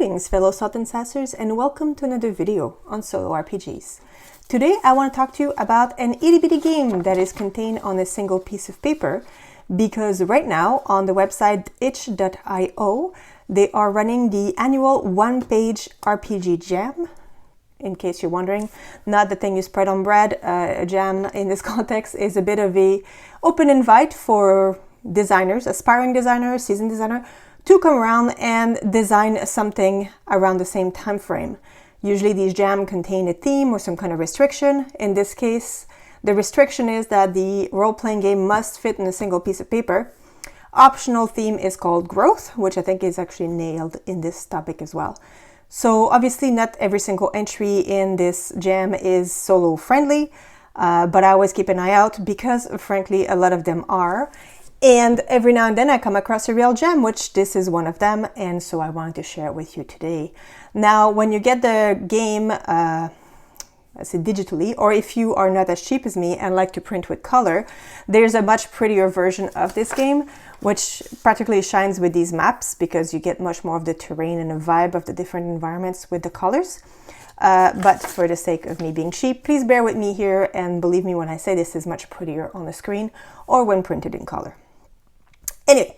Greetings, fellow Salt and Sassers, and welcome to another video on solo RPGs. Today I want to talk to you about an itty-bitty game that is contained on a single piece of paper, because right now on the website itch.io they are running the annual one-page RPG jam. In case you're wondering, not the thing you spread on bread. A jam in this context is a bit of a open invite for designers, aspiring designers, seasoned designer, to come around and design something around the same time frame. Usually these jams contain a theme or some kind of restriction. In this case, the restriction is that the role-playing game must fit in a single piece of paper. Optional theme is called growth, which I think is actually nailed in this topic as well. So obviously not every single entry in this jam is solo friendly, but I always keep an eye out because frankly a lot of them are. And every now and then I come across a real gem, which this is one of them, and so I wanted to share it with you today. Now, when you get the game, I say digitally, or if you are not as cheap as me and like to print with color, there's a much prettier version of this game, which practically shines with these maps because you get much more of the terrain and the vibe of the different environments with the colors. But for the sake of me being cheap, please bear with me here and believe me when I say this is much prettier on the screen or when printed in color. Anyway,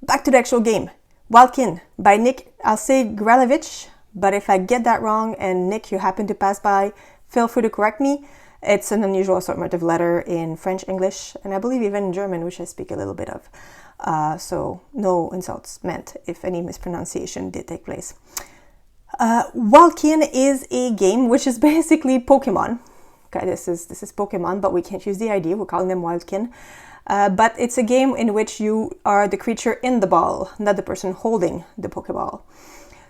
back to the actual game. Wildkin by Nick, I'll say Gralevich, but if I get that wrong and Nick, you happen to pass by, feel free to correct me. It's an unusual assortment of letter in French, English, and I believe even in German, which I speak a little bit of. So no insults meant if any mispronunciation did take place. Wildkin is a game which is basically Pokemon. Okay, this is Pokemon, but we can't use the ID, we're calling them Wildkin. But it's a game in which you are the creature in the ball, not the person holding the Pokeball.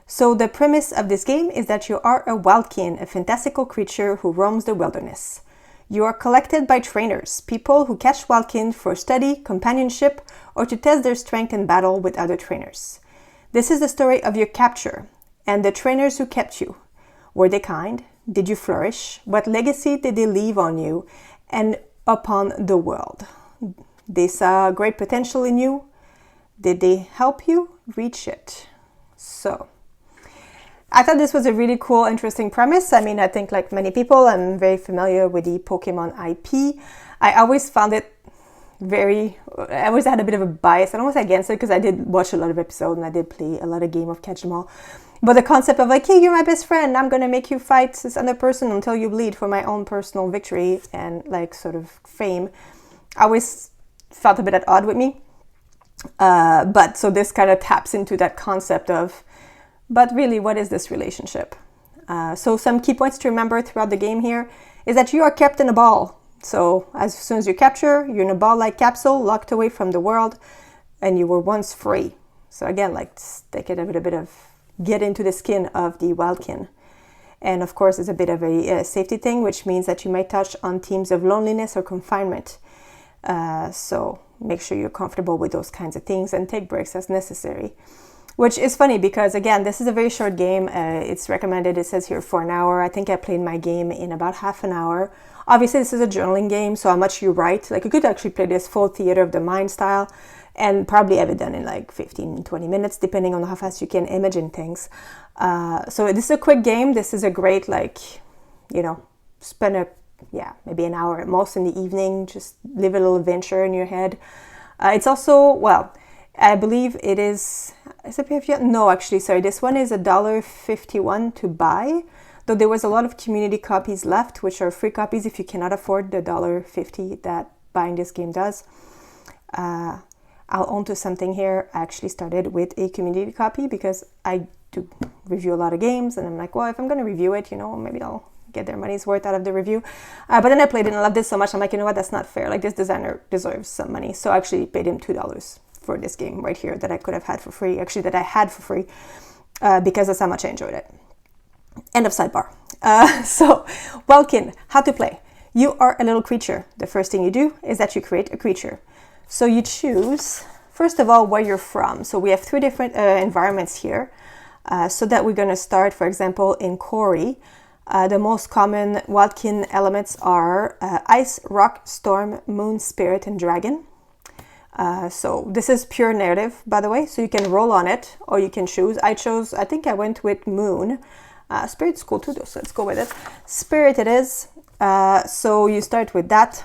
So the premise of this game is that you are a Wildkin, a fantastical creature who roams the wilderness. You are collected by trainers, people who catch Wildkin for study, companionship, or to test their strength in battle with other trainers. This is the story of your capture and the trainers who kept you. Were they kind? Did you flourish? What legacy did they leave on you and upon the world? They saw great potential in you. Did they help you reach it? So, I thought this was a really cool, interesting premise. I mean, I think like many people, I'm very familiar with the Pokemon IP. I always found it I always had a bit of a bias, and almost against it, because I did watch a lot of episodes and I did play a lot of game of Catch 'em All. But the concept of like, hey, you're my best friend, I'm gonna make you fight this other person until you bleed for my own personal victory and like sort of fame, I always felt a bit at odds with me. But so this kind of taps into that concept of, but really, what is this relationship? So some key points to remember throughout the game here is that you are kept in a ball. So as soon as you capture, you're in a ball-like capsule, locked away from the world, and you were once free. So again, like take it a bit of get into the skin of the Wildkin. And of course, it's a bit of a safety thing, which means that you might touch on themes of loneliness or confinement. So make sure you're comfortable with those kinds of things and take breaks as necessary. Which is funny because, again, this is a very short game. It's recommended, it says here, for an hour. I think I played my game in about half an hour. Obviously, this is a journaling game, so how much you write. Like, you could actually play this full theater of the mind style and probably have it done in like 15, 20 minutes, depending on how fast you can imagine things. So this is a quick game. This is a great, like, you know, spend maybe an hour at most in the evening. Just live a little adventure in your head. It's also, well, I believe it is it PFG? No, actually, sorry. This one is $1.51 to buy, though there was a lot of community copies left, which are free copies if you cannot afford the $1.50 that buying this game does. I'll own to something here. I actually started with a community copy because I do review a lot of games, and I'm like, well, if I'm going to review it, you know, maybe I'll get their money's worth out of the review. But then I played it and I loved it so much, I'm like, you know what, that's not fair. Like, this designer deserves some money. So I actually paid him $2 for this game right here that I could have had for free, actually that I had for free, because that's how much I enjoyed it. End of sidebar. So, Wildkin, how to play. You are a little creature. The first thing you do is that you create a creature. So you choose, first of all, where you're from. So we have three different environments here. So that we're going to start, for example, in Corey. The most common Wildkin elements are ice, rock, storm, moon, spirit, and dragon. So this is pure narrative, by the way, so you can roll on it or you can choose. I think I went with Moon. Spirit's cool too though, so let's go with it. Spirit it is. So you start with that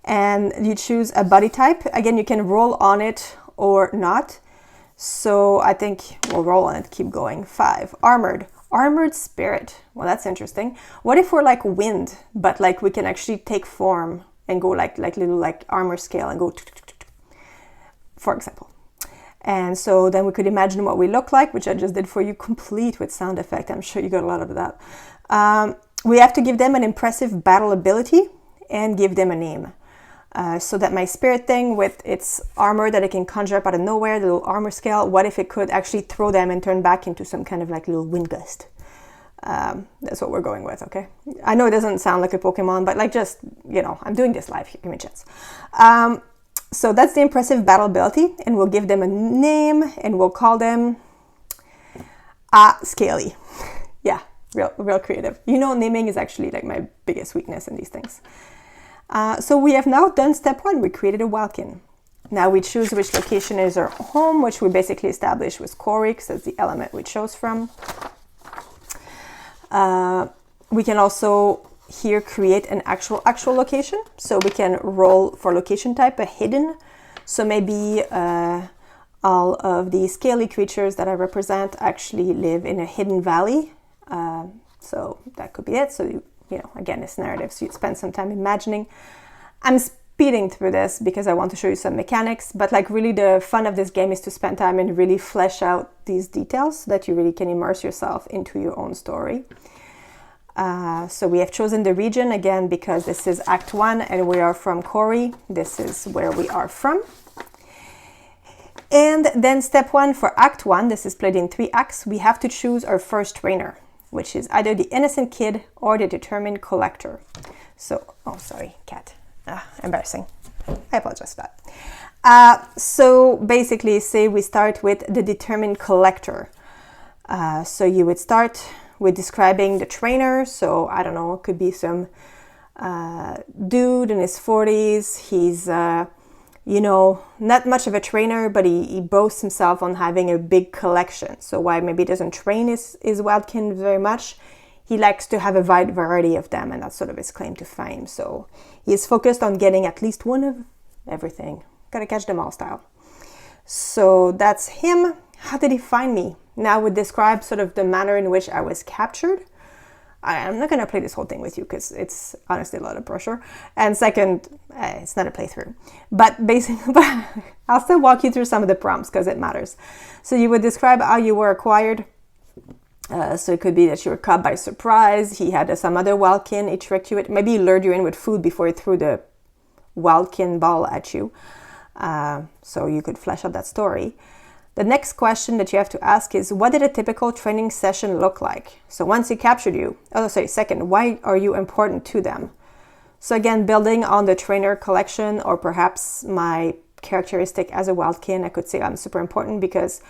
and you choose a body type. Again, you can roll on it or not. So I think we'll roll on it, keep going. 5, armored spirit. Well, that's interesting. What if we're like wind, but like we can actually take form and go like little like armor scale and go, for example. And so then we could imagine what we look like, which I just did for you, complete with sound effect. I'm sure you got a lot of that. We have to give them an impressive battle ability and give them a name. So that my spirit thing with its armor that it can conjure up out of nowhere, the little armor scale, what if it could actually throw them and turn back into some kind of like little wind gust? That's what we're going with, okay? I know it doesn't sound like a Pokemon, but like just, I'm doing this live here, give me a chance. So that's the impressive battle ability, and we'll give them a name, and we'll call them Scaly. Yeah, real creative. Naming is actually like my biggest weakness in these things. So we have now done step 1. We created a Wildkin. Now we choose which location is our home, which we basically established was Corey, because that's the element we chose from. We can also here create an actual location. So we can roll for location type, a hidden. So maybe all of the scaly creatures that I represent actually live in a hidden valley. So that could be it. So again, it's narrative, so you'd spend some time imagining. I'm speeding through this because I want to show you some mechanics, but like really the fun of this game is to spend time and really flesh out these details so that you really can immerse yourself into your own story. So we have chosen the region again because this is Act 1 and we are from Corey. This is where we are from. And then step 1 for Act 1, this is played in 3 acts. We have to choose our first trainer, which is either the innocent kid or the determined collector. So, sorry, cat. Embarrassing. I apologize for that. So basically, say we start with the determined collector. So you would start with describing the trainer. So I don't know, it could be some dude in his 40s. He's, not much of a trainer, but he boasts himself on having a big collection. So why maybe he doesn't train his Wildkin very much, he likes to have a wide variety of them, and that's sort of his claim to fame. So he is focused on getting at least one of everything. Gotta catch them all style. So that's him. How did he find me? Now I would describe sort of the manner in which I was captured. I'm not going to play this whole thing with you because it's honestly a lot of pressure. And second, it's not a playthrough. But basically, I'll still walk you through some of the prompts because it matters. So you would describe how you were acquired. So it could be that you were caught by surprise. He had some other Wildkin. He tricked you. Maybe he lured you in with food before he threw the Wildkin ball at you. So you could flesh out that story. The next question that you have to ask is, what did a typical training session look like? So once he captured you, second, why are you important to them? So again, building on the trainer collection or perhaps my characteristic as a Wildkin, I could say I'm super important because,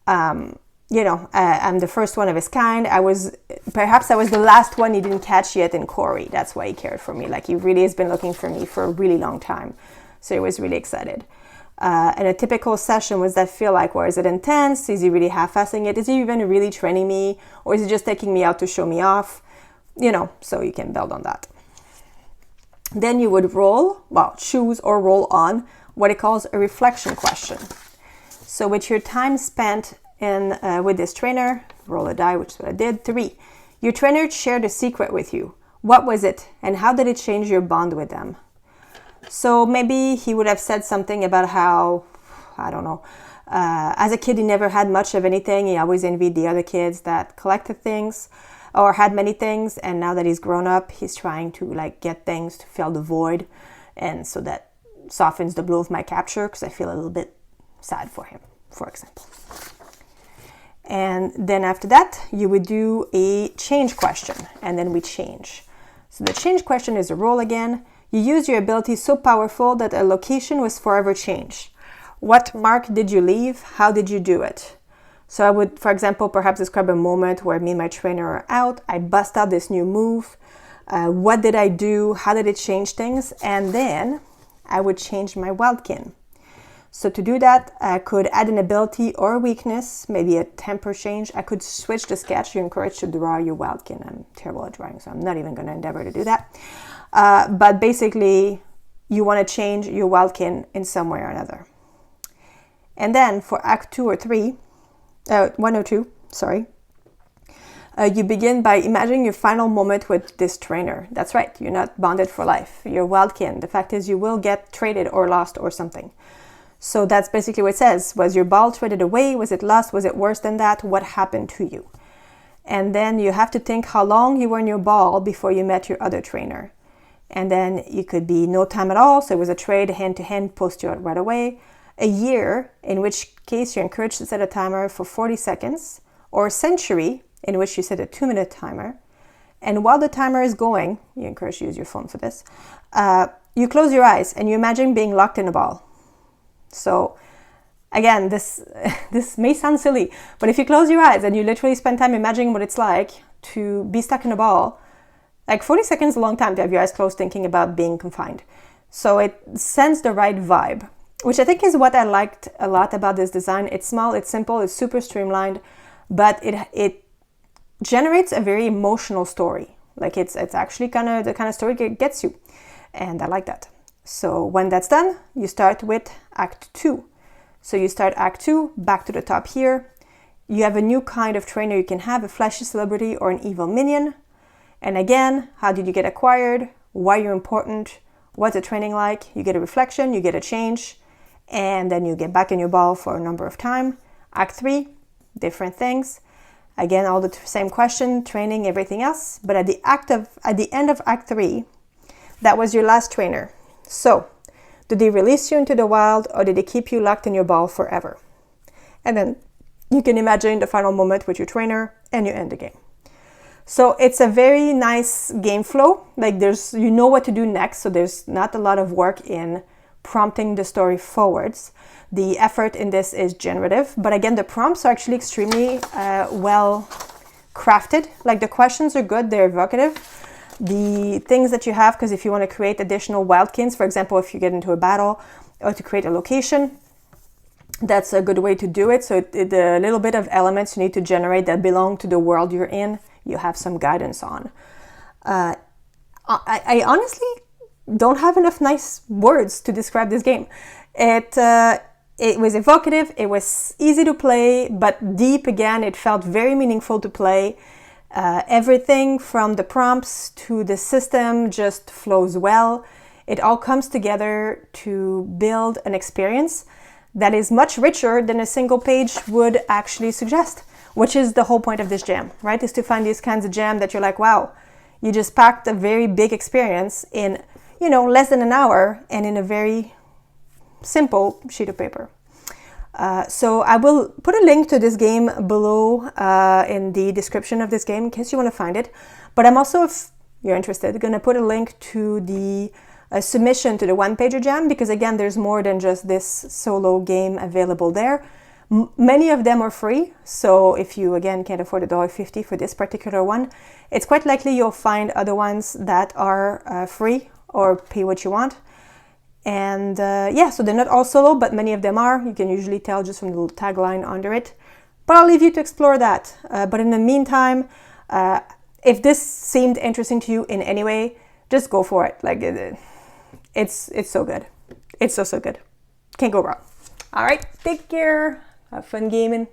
I'm the first one of his kind. I was the last one he didn't catch yet in Corey. That's why he cared for me. Like he really has been looking for me for a really long time. So he was really excited. And a typical session, what does that feel like? Or is it intense? Is he really half-assing it? Is he even really training me? Or is he just taking me out to show me off? So you can build on that. Then you would choose or roll on what it calls a reflection question. So with your time spent with this trainer, roll a die, which is what I did. 3, your trainer shared a secret with you. What was it? And how did it change your bond with them? So maybe he would have said something about how, I don't know, as a kid he never had much of anything. He always envied the other kids that collected things or had many things. And now that he's grown up, he's trying to get things to fill the void. And so that softens the blow of my capture because I feel a little bit sad for him, for example. And then after that, you would do a change question, and then we change. So the change question is a roll again. You use your ability so powerful that a location was forever changed. What mark did you leave? How did you do it? So I would, for example, perhaps describe a moment where me and my trainer are out. I bust out this new move. What did I do? How did it change things? And then I would change my Wildkin. So to do that, I could add an ability or a weakness, maybe a temper change. I could switch the sketch. You're encouraged to draw your Wildkin. I'm terrible at drawing, so I'm not even going to endeavor to do that. But basically, you want to change your Wildkin in some way or another. And then for Act 2 or 3, 1 or 2, sorry, you begin by imagining your final moment with this trainer. That's right, you're not bonded for life. You're Wildkin. The fact is you will get traded or lost or something. So that's basically what it says. Was your ball traded away? Was it lost? Was it worse than that? What happened to you? And then you have to think how long you were in your ball before you met your other trainer. And then it could be no time at all, so it was a trade hand-to-hand, post you out right away. A year, in which case you're encouraged to set a timer for 40 seconds, or a century, in which you set a 2-minute timer. And while the timer is going, you're encouraged to use your phone for this, you close your eyes and you imagine being locked in a ball. So again, this may sound silly, but if you close your eyes and you literally spend time imagining what it's like to be stuck in a ball, like 40 seconds is a long time to have your eyes closed thinking about being confined. So it sends the right vibe, which I think is what I liked a lot about this design. It's small, it's simple, it's super streamlined, but it generates a very emotional story. Like it's actually kind of the kind of story that gets you, and I like that. So when that's done, you start with Act 2. So you start Act 2, back to the top here. You have a new kind of trainer you can have, a flashy celebrity or an evil minion. And again, how did you get acquired? Why you're important? What's the training like? You get a reflection, you get a change, and then you get back in your ball for a number of time. Act 3, different things. Again, all the same question, training, everything else. But at the end of Act 3, that was your last trainer. So, did they release you into the wild, or did they keep you locked in your ball forever? And then you can imagine the final moment with your trainer, and you end the game. So it's a very nice game flow. Like you know what to do next, so there's not a lot of work in prompting the story forwards. The effort in this is generative, but again, the prompts are actually extremely well crafted. Like the questions are good, they're evocative. The things that you have, because if you want to create additional Wildkins, for example, if you get into a battle or to create a location, that's a good way to do it. So the little bit of elements you need to generate that belong to the world you're in, you have some guidance on. I honestly don't have enough nice words to describe this game. It was evocative, it was easy to play, but deep again. It felt very meaningful to play. Everything from the prompts to the system just flows well. It all comes together to build an experience that is much richer than a single page would actually suggest, which is the whole point of this jam, right? Is to find these kinds of jam that you're like, wow, you just packed a very big experience in, less than an hour and in a very simple sheet of paper. So I will put a link to this game below in the description of this game in case you want to find it. But I'm also, if you're interested, going to put a link to the submission to the one-pager jam, because again, there's more than just this solo game available there. Many of them are free, so if you again can't afford $1.50 for this particular one, it's quite likely you'll find other ones that are free or pay what you want. And so they're not all solo, but many of them are. You can usually tell just from the little tagline under it. But I'll leave you to explore that. But in the meantime, if this seemed interesting to you in any way, just go for it. Like it's so good. It's so good. Can't go wrong. All right, take care. Have fun gaming.